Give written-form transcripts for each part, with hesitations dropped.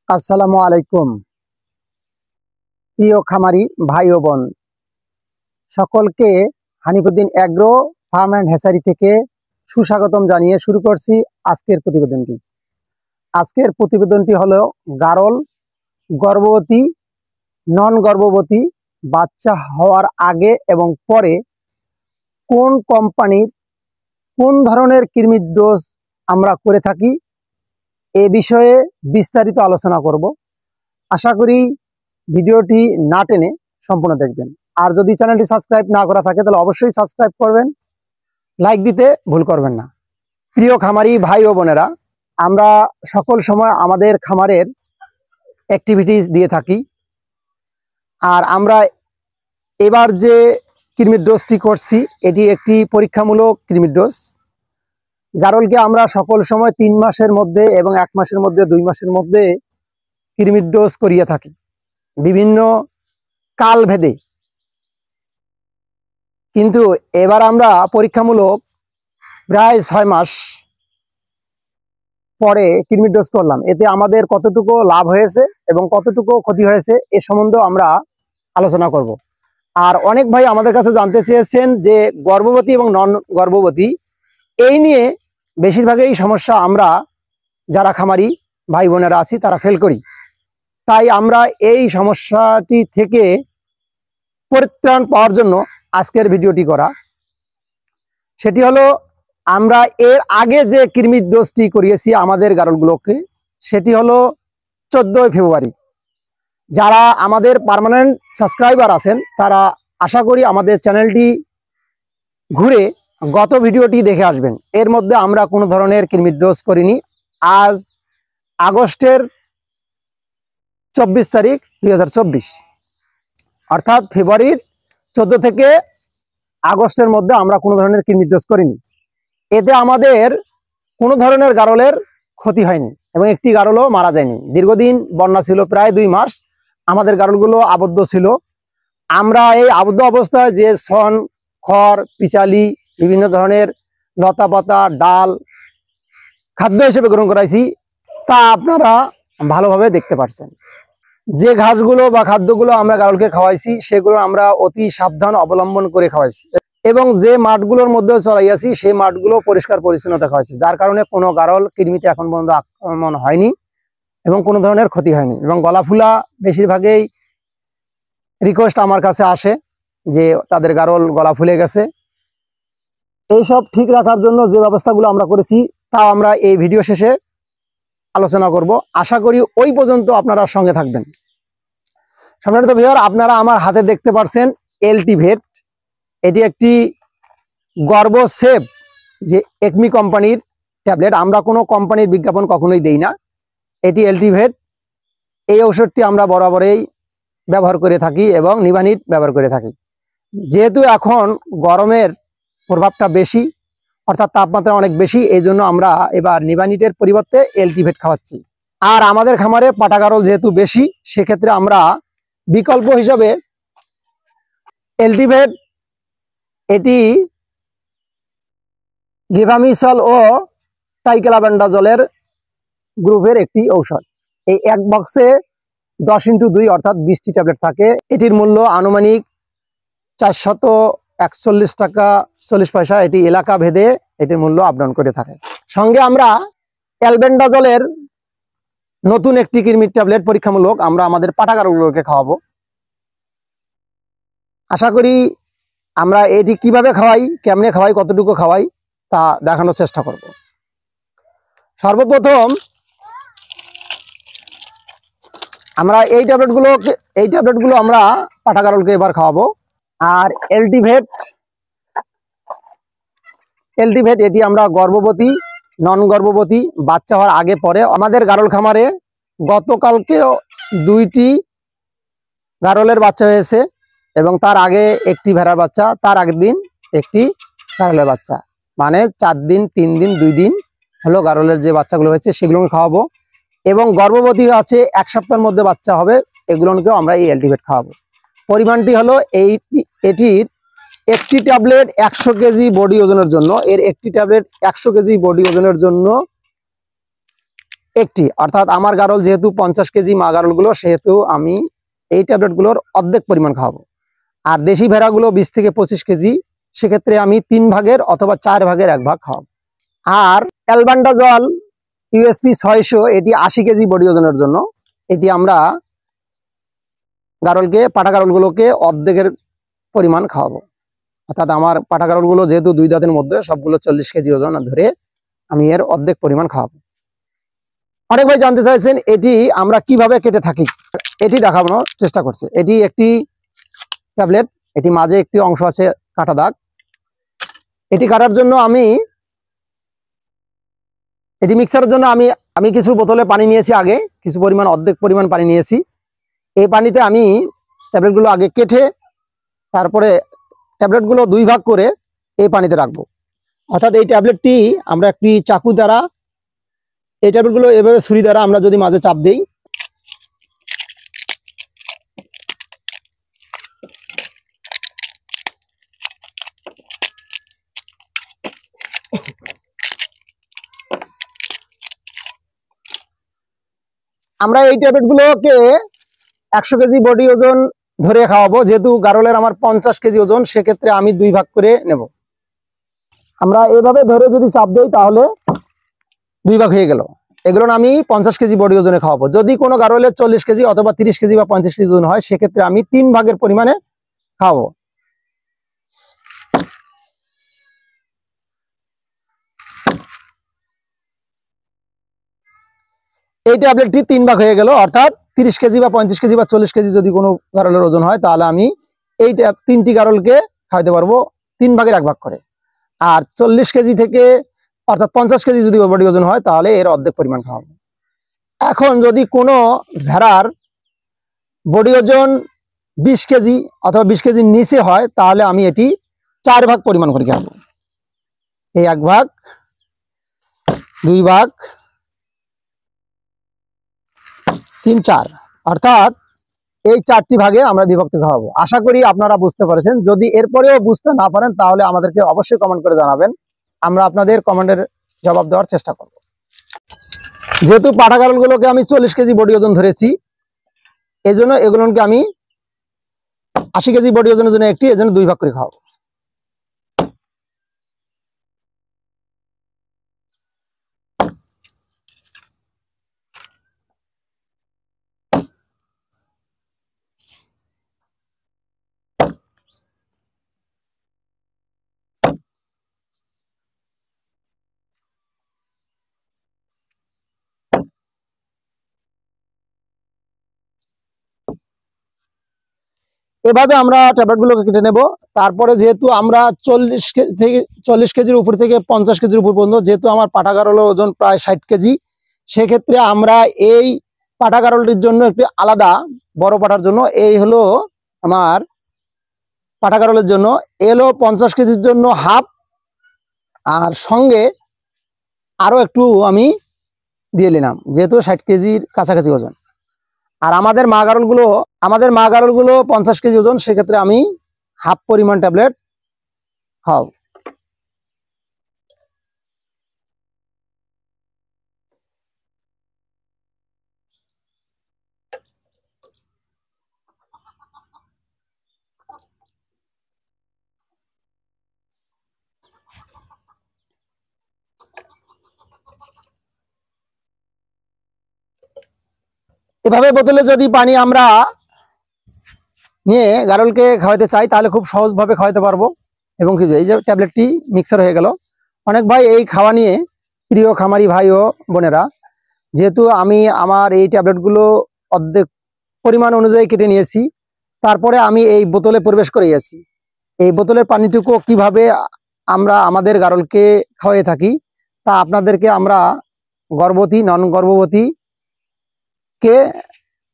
আসসালামু আলাইকুম প্রিয় খামারি ভাই ও বোন সকলকে Hanifuddin agro farm and hatchery থেকে সুস্বাগতম জানিয়ে শুরু করছি আজকের প্রতিবেদনটি হলো গারল গর্ভবতী নন গর্ভবতী বাচ্চা হওয়ার আগে এবং পরে কোন কোম্পানির কোন ধরনের কৃমির ডোজ আমরা করে থাকি এ বিষয়ে বিস্তারিত আলোচনা করব। আশা করি ভিডিওটি না টেনে সম্পূর্ণ দেখবেন। আর যদি চ্যানেলটি সাবস্ক্রাইব না করা থাকে তাহলে অবশ্যই সাবস্ক্রাইব করবেন, লাইক দিতে ভুল করবেন না। প্রিয় খামারি ভাই ও বোনেরা, আমরা সকল সময় আমাদের খামারের অ্যাক্টিভিটিস দিয়ে থাকি। আর আমরা এবার যে কৃমির ডোজটি করছি এটি একটি পরীক্ষামূলক কৃমির ডোজ। গারলকে আমরা সকল সময় 3 মাসের মধ্যে এবং 1 মাসের মধ্যে 2 মাসের মধ্যে কৃমির ডোজ করিয়ে থাকি বিভিন্ন কাল ভেদে। কিন্তু এবার আমরা পরীক্ষামূলক প্রায় 6 মাস পরে কৃমির ডোজ করলাম। এতে আমাদের কতটুকু লাভ হয়েছে এবং কতটুকু ক্ষতি হয়েছে এ সম্বন্ধে আমরা আলোচনা করব। আর অনেক ভাই আমাদের কাছে জানতে চেয়েছেন যে গর্ভবতী এবং নন গর্ভবতী এই নিয়ে বেশিরভাগই সমস্যা আমরা যারা খামারি ভাই বোনেরা আছি তারা ফেল করি। তাই আমরা এই সমস্যাটি থেকে পরিত্রাণ পাওয়ার জন্য আজকের ভিডিওটি করা। সেটি হলো আমরা এর আগে যে কৃমির ডোজটি করিয়েছি আমাদের গারলগুলোকে, সেটি হলো 14 ফেব্রুয়ারি। যারা আমাদের পার্মানেন্ট সাবস্ক্রাইবার আছেন তারা আশা করি আমাদের চ্যানেলটি ঘুরে গত ভিডিওটি দেখে আসবেন। এর মধ্যে আমরা কোনো ধরনের কৃমির ডোজ করিনি। আজ আগস্টের 24 তারিখ 2024, অর্থাৎ ফেব্রুয়ারির 14 থেকে আগস্টের মধ্যে আমরা কোনো ধরনের কৃমির ডোজ করিনি। এতে আমাদের কোনো ধরনের গারলের ক্ষতি হয়নি এবং একটি গারলও মারা যায়নি। দীর্ঘদিন বন্যা ছিল, প্রায় 2 মাস আমাদের গারলগুলো আবদ্ধ ছিল। আমরা এই আবদ্ধ অবস্থায় যে শন, খড়, পিচালি, বিভিন্ন ধরনের লতা পাতা, ডাল খাদ্য হিসেবে গ্রহণ করাইছি তা আপনারা ভালোভাবে দেখতে পাচ্ছেন। যে ঘাসগুলো বা খাদ্যগুলো আমরা গারলকে খাওয়াইছি সেগুলো আমরা অতি সাবধান অবলম্বন করে খাওয়াইছি এবং যে মাঠগুলোর মধ্যে চড়াইয়াছি সেই মাঠগুলো পরিষ্কার পরিচ্ছন্নতা খাওয়াইছি, যার কারণে কোনো গারল কৃমিতে এখন পর্যন্ত আক্রমণ হয়নি এবং কোনো ধরনের ক্ষতি হয়নি। এবং গলা ফুলা বেশিরভাগই রিকোয়েস্ট আমার কাছে আসে যে তাদের গারল গলা ফুলে গেছে। এইসব ঠিক রাখার জন্য যে ব্যবস্থাগুলো আমরা করেছি তা আমরা এই ভিডিও শেষে আলোচনা করব। আশা করি ওই পর্যন্ত আপনারা সঙ্গে থাকবেন। সম্মানিত ভিউয়ার, আপনারা আমার হাতে দেখতে পাচ্ছেন এলটিভেট। এটি একটি গর্ভসেভ যে একমি কোম্পানির ট্যাবলেট। আমরা কোনো কোম্পানির বিজ্ঞাপন কখনোই দেই না। এটি এলটিভেট। এই ঔষধটি আমরা বরাবরই ব্যবহার করে থাকি এবং নিবানিট ব্যবহার করে থাকি। যেহেতু এখন গরমের প্রভাবটা বেশি, অর্থাৎ তাপমাত্রা অনেক বেশি, এই জন্য আমরা এবার নিবানিটের পরিবর্তে এলটিভেট খাওয়াচ্ছি। আর আমাদের খামারে পাটা গারল যেহেতু বেশি, সেক্ষেত্রে আমরা বিকল্প হিসাবে এলটিভেট, এটি লিভামিসল ও টাইকেলাবেন্ডাজলের গ্রুপের একটি ঔষধ। এই এক বক্সে 10x2 অর্থাৎ 20টি ট্যাবলেট থাকে। এটির মূল্য আনুমানিক 441 টাকা 40 পয়সা। এটি এলাকা ভেদে এটির মূল্য আপ ডাউন করে থাকে। সঙ্গে আমরা অ্যালবেন্ডাজলের নতুন একটি কৃমির ট্যাবলেট পরীক্ষামূলক আমরা আমাদের পাটা গারলগুলোকে খাওয়াবো। আশা করি আমরা এটি কিভাবে খাওয়াই, কেমনে খাওয়াই, কতটুকু খাওয়াই তা দেখানোর চেষ্টা করব। সর্বপ্রথম আমরা এই ট্যাবলেটগুলো আমরা পাটা গারলকে এবার খাওয়াবো। আর এলটিভেট এটি আমরা গর্ভবতী, নন গর্ভবতী, বাচ্চা হওয়ার আগে পরে। আমাদের গারল খামারে গতকালকেও 2টি গারলের বাচ্চা হয়েছে এবং তার আগে একটি ভেড়ার বাচ্চা, তার আগের দিন একটি গারলের বাচ্চা, মানে 4 দিন 3 দিন 2 দিন হলো গারলের যে বাচ্চাগুলো হয়েছে সেগুলোকে খাওয়াবো। এবং গর্ভবতী আছে 1 সপ্তাহের মধ্যে বাচ্চা হবে, এগুলোকেও আমরা এই এলটিভেট খাওয়াবো। পরিমাণটি হলো এটির একটি ট্যাবলেট 100 কেজি বডি ওজনের জন্য, এর একটি ট্যাবলেট 100 কেজি বডি ওজনের জন্য একটি, অর্থাৎ আমার গারল যেহেতু 50 কেজি মা গারলগুলো, সেহেতু আমি এই ট্যাবলেটগুলোর অর্ধেক পরিমাণ খাওয়াবো। আর দেশি ভেড়াগুলো 20 থেকে 25 কেজি, সেক্ষেত্রে আমি 3 ভাগের অথবা 4 ভাগের 1 ভাগ খাওয়াবো। আর অ্যালবান্ডাজল ইউএসপি 600, এটি 80 কেজি বডি ওজনের জন্য। এটি আমরা গারলকে, পাঠা গারলগুলোকে অর্ধেকের পরিমাণ খাওয়াবো। অর্থাৎ আমার পাঠা গারলগুলো যেহেতু 2 দাঁতের মধ্যে, সবগুলো 40 কেজি ওজন ধরে আমি এর অর্ধেক পরিমাণ খাওয়াবো। অনেক ভাই জানতে চাইছেন এটি আমরা কিভাবে কেটে থাকি, এটি দেখানোর চেষ্টা করছে। এটি একটি ট্যাবলেট, এটি মাঝে একটি অংশ আছে কাটা দাগ। এটি কাটার জন্য এটি মিক্সারের জন্য আমি কিছু বোতলে পানি নিয়েছি, আগে কিছু পরিমাণ, অর্ধেক পরিমাণ পানি নিয়েছি। এই পানিতে আমি ট্যাবলেটগুলো আগে কেটে তারপরে ট্যাবলেটগুলো 2 ভাগ করে এই পানিতে রাখবো। অর্থাৎ এই ট্যাবলেটটি আমরা একটি চাকু দ্বারা, এই ট্যাবলেটগুলো এভাবে ছুরি দ্বারা আমরা যদি মাঝে চাপ দিই, আমরা এই ট্যাবলেটগুলোকে 100 কেজি বডি ওজন ধরে খাওয়াবো। যেহেতু গারলের আমার 50 কেজি ওজন, সেক্ষেত্রে আমি 2 ভাগ করে নেব। আমরা এভাবে ধরে যদি চাপ দিই তাহলে 2 ভাগ হয়ে গেল। এগুলো আমি 50 কেজি বডি ওজনে খাওয়াবো। যদি কোনো গারলের 40 কেজি অথবা 30 কেজি বা 35 কেজি ওজন হয়, সেক্ষেত্রে আমি 3 ভাগের পরিমাণে খাওয়াবো। এই ট্যাবলেটটি 3 ভাগ হয়ে গেল। অর্থাৎ 30 কেজি বা 35 কেজি বা 40 কেজি যদি কোনো গারলের ওজন হয়, তাহলে আমি এই 3টি গারলকে খাওয়াতে পারবো 3 ভাগের 1 ভাগ করে। আর 40 কেজি থেকে, অর্থাৎ 50 কেজি যদি বডি ওজন হয়, তাহলে এর অর্ধেক পরিমাণ খাওয়াবো। এখন যদি কোনো ভেড়ার বডি ওজন 20 কেজি অথবা 20 কেজির নিচে হয়, তাহলে আমি এটি 4 ভাগ পরিমাণ করে খাওয়াবো। এই 1 ভাগ, 2 ভাগ, 3, 4, অর্থাৎ এই 4টি ভাগে আমরা বিভক্ত খাওয়াবো। আশা করি আপনারা বুঝতে পারছেন। যদি এরপরেও বুঝতে না পারেন, তাহলে আমাদেরকে অবশ্যই কমেন্ট করে জানাবেন, আমরা আপনাদের কমেন্টের জবাব দেওয়ার চেষ্টা করব। যেহেতু পাঠা গারলগুলোকে আমি 40 কেজি বডি ওজন ধরেছি, এই জন্য এগুলোকে আমি 80 কেজি বডি ওজনের জন্য একটি, এজন্য 2 ভাগ করে খাওয়াবো। এভাবে আমরা ট্যাবলেটগুলোকে কেটে নেব। তারপরে যেহেতু আমরা 40 কেজির উপর থেকে 50 কেজির উপর পর্যন্ত, যেহেতু আমার পাঠা গারলের ওজন প্রায় 60 কেজি, সেক্ষেত্রে আমরা এই পাঠা গারলটির জন্য একটি আলাদা, বড় পাঠার জন্য এই হলো আমার পাঠা গারলের জন্য, এলো 50 কেজির জন্য হাফ, আর সঙ্গে আরো একটু আমি দিয়ে নিলাম, যেহেতু 60 কেজির কাছাকাছি ওজন। আর আমাদের মা গারলগুলো 50 কেজি ওজন, সেক্ষেত্রে আমি হাফ পরিমাণ ট্যাবলেট খাওয়াবো। এভাবে বোতলে যদি পানি আমরা নিয়ে গারলকে খাওয়াতে চাই, তাহলে খুব সহজভাবে খাওয়াতে পারবো। এবং কি, এই যে ট্যাবলেটটি মিক্সার হয়ে গেল। অনেক ভাই এই খাওয়া নিয়ে, প্রিয় খামারি ভাই ও বোনেরা, যেহেতু আমি আমার এই ট্যাবলেটগুলো অর্ধেক পরিমাণ অনুযায়ী কেটে নিয়েছি, তারপরে আমি এই বোতলে প্রবেশ করে গেছি। এই বোতলের পানিটুকু কিভাবে আমরা আমাদের গারলকে খাওয়াই থাকি, তা আপনাদেরকে আমরা গর্ভবতী, নন গর্ভবতী কে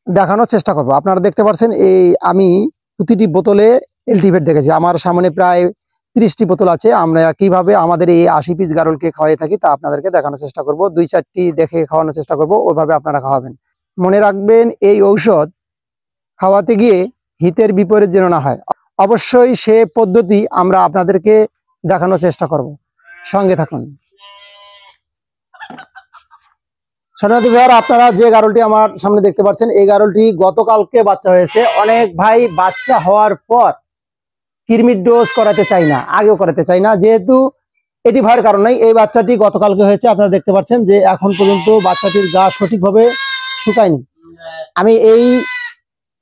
দেখানোর চেষ্টা করব। আপনারা দেখতে পাচ্ছেন, এই আমি প্রতিটি বোতলে এলটিভেট দেখেছি। আমার সামনে প্রায় 30টি বোতল আছে। আমরা কিভাবে আমাদের এই 80 পিস গারলকে খাওয়াই থাকি, তা আপনাদেরকে দেখানোর চেষ্টা করব। 2-4টি দেখে খাওয়ানোর চেষ্টা করব, ওইভাবে আপনারা খাওয়াবেন। মনে রাখবেন, এই ঔষধ খাওয়াতে গিয়ে হিতের বিপরীত যেন না হয়। অবশ্যই সে পদ্ধতি আমরা আপনাদেরকে দেখানোর চেষ্টা করব। সঙ্গে থাকুন। শরণার্থী ভাইয়ারা, আপনারা যে গারলটি আমার সামনে দেখতে পাচ্ছেন, এই গারলটি গতকালকে বাচ্চা হয়েছে। অনেক ভাই বাচ্চা হওয়ার পর কৃমির ডোজ করাতে চাই না, আগেও করাতে চাই না, যেহেতু এটি ভয়ের কারণ নাই। এই বাচ্চাটি গতকালকে হয়েছে, আপনারা দেখতে পাচ্ছেন যে এখন পর্যন্ত বাচ্চাটির গা সঠিকভাবে শুকায়নি। আমি এই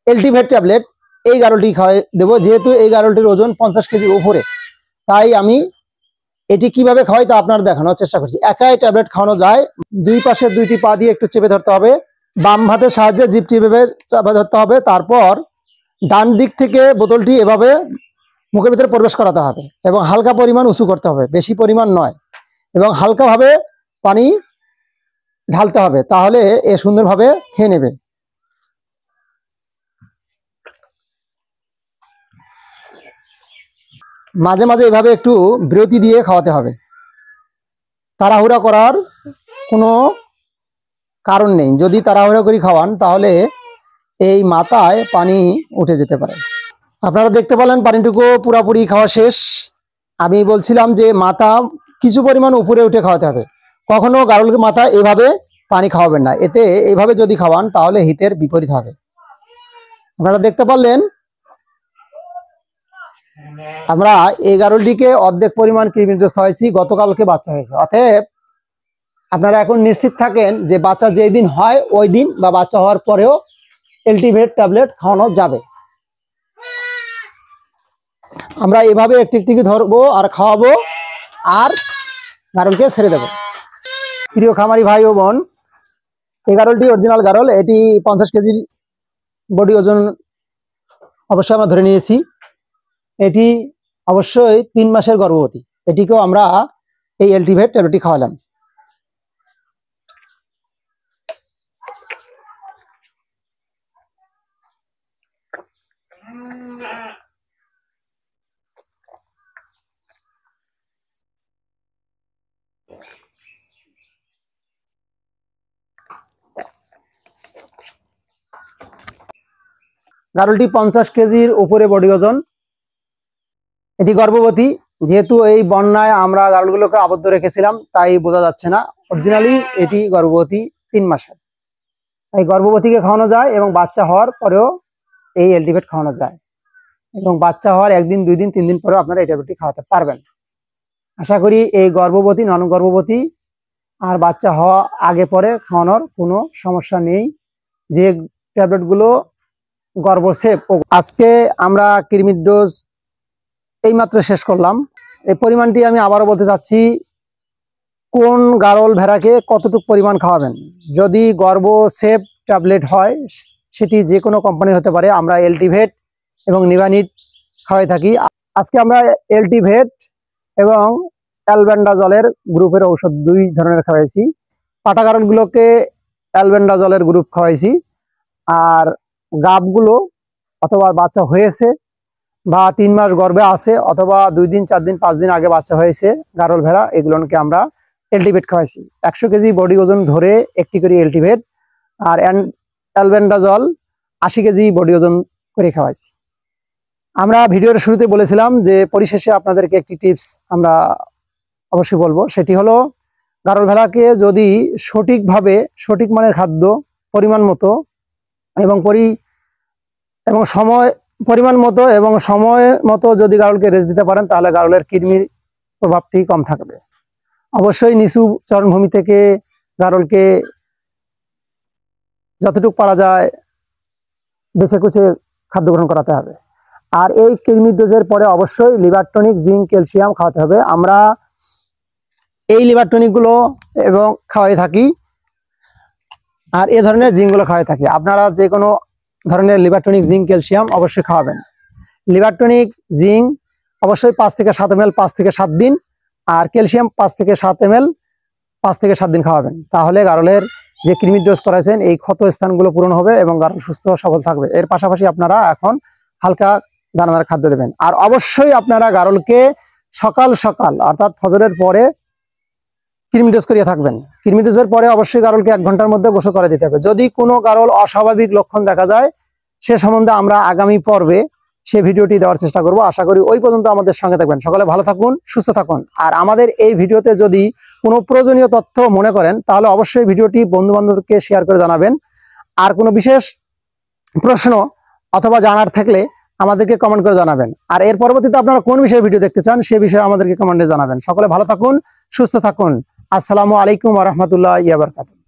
এলটিভেট ট্যাবলেট এই গারলটি খাওয়াই দেবো, যেহেতু এই গারলটির ওজন 50 কেজির উপরে, তাই আমি এটি কিভাবে খাওয়াই তা আপনারা দেখানোর চেষ্টা করছি। একাই ট্যাবলেট খাওয়ানো যায়। দুই পাশে দুইটি পা দিয়ে একটু চেপে ধরতে হবে, বাম হাতের সাহায্যে জিপটি এভাবে চেপে ধরতে হবে, তারপর ডান দিক থেকে বোতলটি এভাবে মুখের ভিতরে প্রবেশ করাতে হবে এবং হালকা পরিমাণ উঁচু করতে হবে, বেশি পরিমাণ নয়, এবং হালকাভাবে পানি ঢালতে হবে, তাহলে এ সুন্দরভাবে খেয়ে নেবে। মাঝে মাঝে এভাবে একটু বিরতি দিয়ে খাওয়াতে হবে, তাড়াহুড়া করার কোনো কারণ নেই। যদি তাড়াহুড়া করে খাওয়ান তাহলে এই মাথায় পানি উঠে যেতে পারে। আপনারা দেখতে পেলেন পানিটুকু পুরাপুরি খাওয়া শেষ। আমি বলছিলাম যে মাথা কিছু পরিমাণ উপরে উঠে খাওয়াতে হবে, কখনো গারলকে মাথা এভাবে পানি খাওয়াবেন না, এতে এইভাবে যদি খাওয়ান তাহলে হিতের বিপরীত হবে। আপনারা দেখতে পারলেন আমরা এই গারলটিকে অর্ধেক পরিমাণ কৃমির ডোজ খাওয়াইছি, গতকালকে বাচ্চা হয়েছে। অতএব আপনারা এখন নিশ্চিত থাকেন যে বাচ্চা যেই দিন হয় ওই দিন বা বাচ্চা হওয়ার পরেও এলটিভেট ট্যাবলেট খাওয়ানো যাবে। আমরা এভাবে একটি একটি ধরবো আর খাওয়াবো আর গারলকে ছেড়ে দেবো। প্রিয় খামারি ভাই ও বোন, এই গারলটি অরিজিনাল গারল, এটি 50 কেজির বডি ওজন অবশ্যই আমরা ধরে নিয়েছি। এটি অবশ্যই 3 মাসের গর্ভবতী, এটিকেও আমরা এই এলটিভেট ট্যাবলেটটি খাওয়ালাম। গারলটি 50 কেজির উপরে বডি ওজন, এটি গর্ভবতী। যেহেতু এই বন্যায় আমরা গারলগুলোকে আবদ্ধ রেখেছিলাম তাই বোঝা যাচ্ছে না, অরিজিনালি এটি গর্ভবতী 3 মাসের। এই গর্ভবতীকে খাওয়ানো যায় এবং বাচ্চা হওয়ার পরেও এই এলটিভেট খাওয়ানো যায়, এবং বাচ্চা হওয়ার 1 দিন 2 দিন 3 দিন পরেও আপনারা এই ট্যাবলেটটি খাওয়াতে পারবেন। আশা করি এই গর্ভবতী নন গর্ভবতী আর বাচ্চা হওয়া আগে পরে খাওয়ানোর কোনো সমস্যা নেই, যে ট্যাবলেটগুলো গর্ভসেপ। আজকে আমরা কৃমির ডোজ এইমাত্র শেষ করলাম। এই পরিমাণটি আমি আবারও বলতে চাচ্ছি, কোন গারল ভেড়াকে কতটুকু পরিমাণ খাওয়াবেন। যদি গর্ভসেপ ট্যাবলেট হয় সেটি যে কোনো কোম্পানির হতে পারে, আমরা এলটিভেট এবং নিভানিট খাওয়াই থাকি। আজকে আমরা এলটিভেট এবং অ্যালবেন্ডাজলের গ্রুপের ঔষধ 2 ধরনের খাওয়াইছি। পাটা গারলগুলোকে অ্যালবেন্ডাজলের গ্রুপ খাওয়াইছি, আর গাবগুলো অথবা বাচ্চা হয়েছে বা 3 মাস গর্ভে আছে অথবা 2 দিন 4 দিন 5 দিন আগে বাচ্চা হয়েছে গারল ভেড়া, এগুলোকে আমরা এলটিভেট খাওয়াইছি। 100 কেজি বডি ওজন ধরে একটি করে এলটিভেট আর অ্যালবেন্ডাজল 80 কেজি বডি ওজন করে খাওয়াইছি। আমরা ভিডিওর শুরুতে বলেছিলাম যে পরিশেষে আপনাদেরকে একটি টিপস আমরা অবশ্যই বলবো, সেটি হলো গারল ভেড়াকে যদি সঠিকভাবে সঠিক মানের খাদ্য পরিমাণ মতো এবং সময় মতো যদি গারলকে রেস্ট দিতে পারেন তাহলে গারলের কৃমির প্রভাবটি কম থাকবে। অবশ্যই নিচু চরণভূমি থেকে গারলকে যতটুকু পারা যায় বেছে কুচে খাদ্য গ্রহণ করাতে হবে। আর এই কৃমির ডোজের পরে অবশ্যই লিভার টনিক, জিঙ্ক, ক্যালসিয়াম খাওয়াতে হবে। আমরা এই লিভার টনিকগুলো এবং খাওয়াই থাকি আর এ ধরনের জিঙ্কগুলো খাওয়াই থাকি। আপনারা যে কোনো ধরনের লিভার টনিক, জিঙ্ক, ক্যালসিয়াম অবশ্যই খাওয়াবেন। লিভার টনিক, জিঙ্ক অবশ্যই 5 থেকে 7 ml 5 থেকে 7 দিন, আর ক্যালসিয়াম 5 থেকে 7 ml 5 থেকে 7 দিন খাওয়াবেন। তাহলে গারলের যে কৃমির ডোজ করাইছেন এই ক্ষত স্থানগুলো পূরণ হবে এবং গারল সুস্থ সবল থাকবে। এর পাশাপাশি আপনারা এখন হালকা দানাদার খাদ্য দেবেন। আর অবশ্যই আপনারা গারলকে সকাল সকাল অর্থাৎ ফজরের পরে কৃমি ডোজ করিয়ে থাকবেন। কৃমি ডোজের পরে অবশ্যই গারলকে 1 ঘন্টার মধ্যে গোসল করে দিতে হবে। যদি কোনো গারল অস্বাভাবিক লক্ষণ দেখা যায় সে সম্বন্ধে আমরা আগামী পর্বে সেই ভিডিওটি দেওয়ার চেষ্টা করব। আশা করি ওই পর্যন্ত আমাদের সঙ্গে থাকবেন। সকলে ভালো থাকুন, সুস্থ থাকুন। আর আমাদের এই ভিডিওতে যদি কোনো প্রয়োজনীয় তথ্য মনে করেন তাহলে অবশ্যই ভিডিওটি বন্ধু বান্ধবকে শেয়ার করে জানাবেন। আর কোনো বিশেষ প্রশ্ন অথবা জানার থাকলে আমাদেরকে কমেন্ট করে জানাবেন। আর এর পরবর্তীতে আপনারা কোন বিষয়ে ভিডিও দেখতে চান সে বিষয়ে আমাদেরকে কমেন্টে জানাবেন। সকলে ভালো থাকুন, সুস্থ থাকুন। আসসালামু আলাইকুম ওয়া রাহমাতুল্লাহি ওয়া বারাকাতুহু।